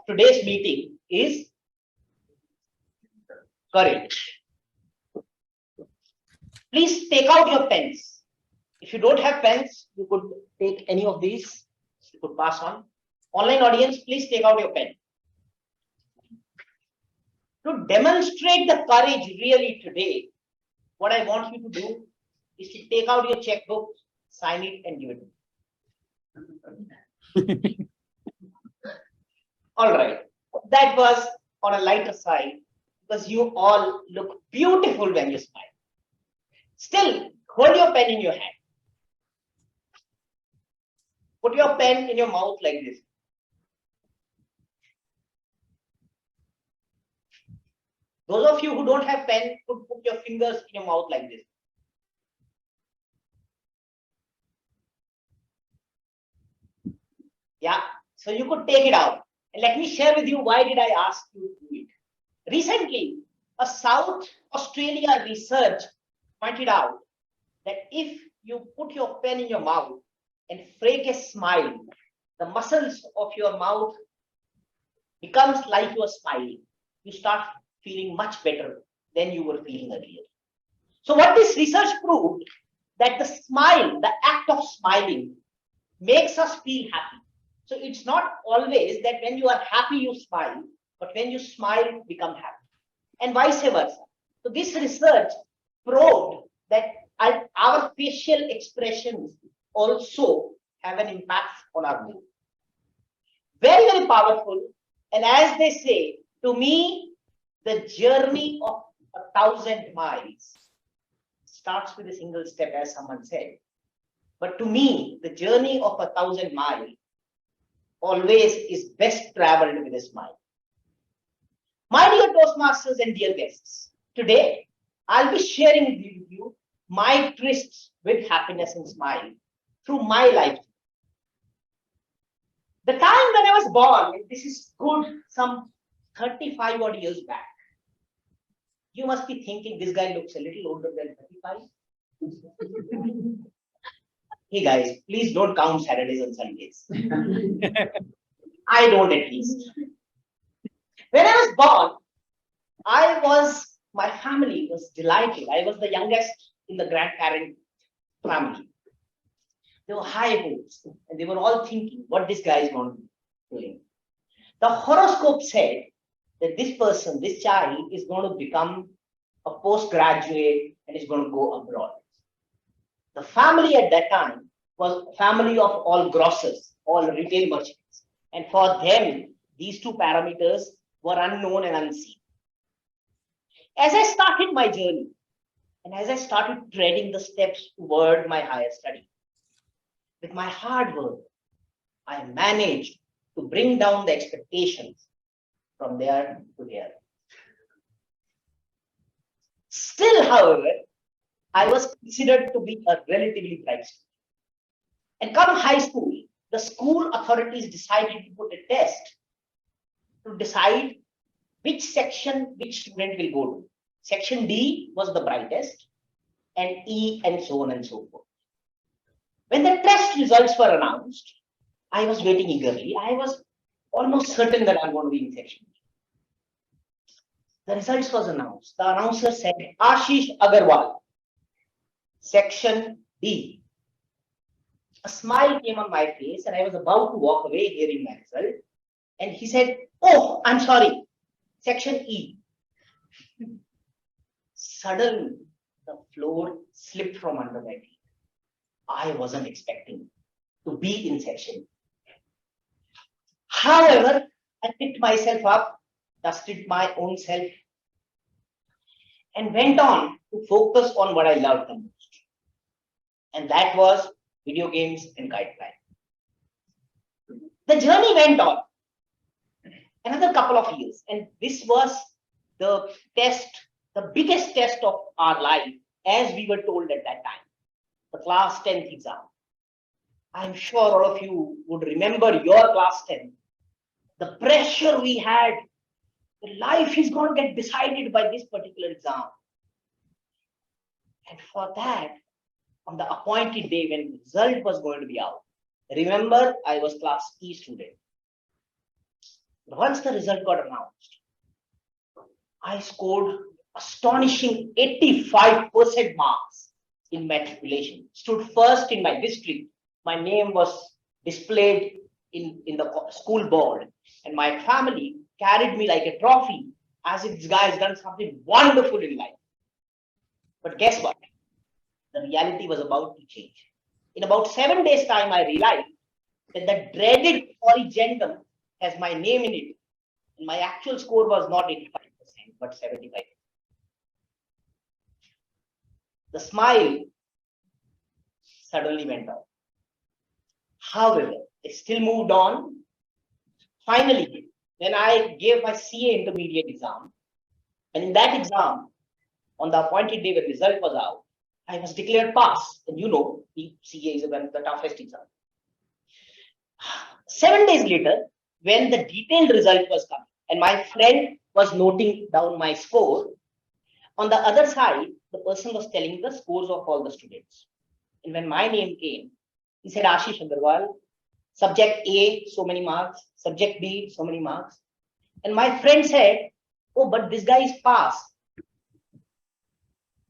today's meeting is courage. Please take out your pens. If you don't have pens, you could take any of these. You could pass on. Online audience, please take out your pen. To demonstrate the courage really today, what I want you to do is to take out your checkbook, sign it, and give it to me. All right. That was on a lighter side because you all look beautiful when you smile. Still, hold your pen in your hand. Put your pen in your mouth like this. Those of you who don't have pen, could put your fingers in your mouth like this. Yeah, so you could take it out. And let me share with you why did I ask you to do it. Recently, a South Australia research pointed out that if you put your pen in your mouth and fake a smile, the muscles of your mouth becomes like you are smiling. You start feeling much better than you were feeling earlier. So what this research proved, that the smile, the act of smiling, makes us feel happy. So it's not always that when you are happy, you smile, but when you smile, become happy, and vice versa. So this research proved that our facial expressions also have an impact on our mood. Very, very powerful. And as they say, to me, the journey of 1,000 miles starts with a single step, as someone said. But to me, the journey of 1,000 miles always is best traveled with a smile. My dear Toastmasters and dear guests, today I'll be sharing with you my trysts with happiness and smile through my life. The time when I was born, this is good some 35 odd years back. You must be thinking this guy looks a little older than 35. Hey guys, please don't count Saturdays and Sundays. I don't at least. When I was born, my family was delighted. I was the youngest in the grandparent family. They were high hopes and they were all thinking what this guy is going to be doing. The horoscope said that this person, this child is going to become a postgraduate and is going to go abroad. The family at that time was a family of all grocers, all retail merchants. And for them, these two parameters were unknown and unseen. As I started my journey and as I started treading the steps toward my higher study, with my hard work, I managed to bring down the expectations from there to there. Still, however, I was considered to be a relatively bright student. And come high school, the school authorities decided to put a test to decide which section which student will go to. Section D was the brightest, and E, and so on and so forth. When the test results were announced, I was waiting eagerly. I was almost certain that I'm going to be in section D. The results was announced. The announcer said, Ashish Agarwal, section D. A smile came on my face and I was about to walk away hearing my result. And he said, oh, I'm sorry, section E. Suddenly, the floor slipped from under my feet. I wasn't expecting to be in section. However, I picked myself up, dusted my own self, and went on to focus on what I loved the most. And that was video games and kite flying. The journey went on another couple of years, and this was the test, the biggest test of our life, as we were told at that time, the class 10th exam. I'm sure all of you would remember your class 10. The pressure we had, the life is going to get decided by this particular exam. And for that, on the appointed day when the result was going to be out, remember, I was class E student. Once the result got announced, I scored astonishing 85% marks in matriculation, stood first in my district. My name was displayed in the school board, and my family carried me like a trophy as if this guy has done something wonderful in life. But guess what? The reality was about to change. In about 7 days' time, I realized that the dreaded corrigendum has my name in it. And my actual score was not 85%, but 75%. The smile suddenly went off. However, it still moved on. Finally, when I gave my CA intermediate exam, and in that exam, on the appointed day when result was out, I was declared pass. And you know, the CA is one of the toughest exam. 7 days later, when the detailed result was coming, and my friend was noting down my score, on the other side, the person was telling the scores of all the students. And when my name came, he said, Ashish Agarwal, subject A, so many marks, subject B, so many marks. And my friend said, oh, but this guy is passed.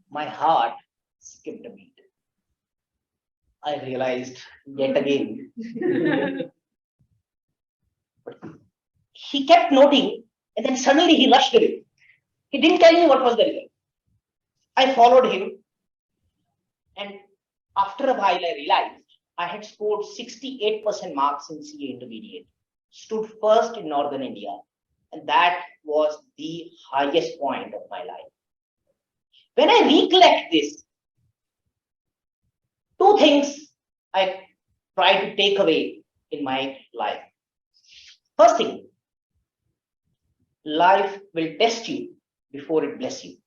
My heart skipped a beat. I realized yet again. But he kept noting, and then suddenly he rushed away. He didn't tell me what was the result. I followed him, and after a while, I realized I had scored 68% marks in CA intermediate, stood first in Northern India, and that was the highest point of my life. When I recollect this, two things I try to take away in my life. First thing, life will test you before it bless you.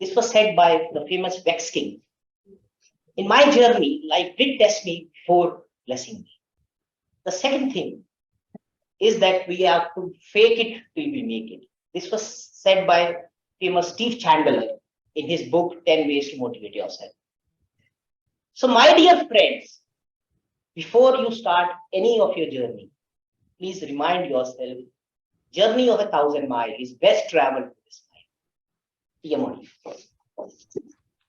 This was said by the famous Vex King. In my journey, life did test me before blessing me. The second thing is that we have to fake it till we make it. This was said by famous Steve Chandler in his book 10 Ways to Motivate Yourself. So, my dear friends, before you start any of your journey, please remind yourself, journey of 1,000 miles is best traveled with this mind.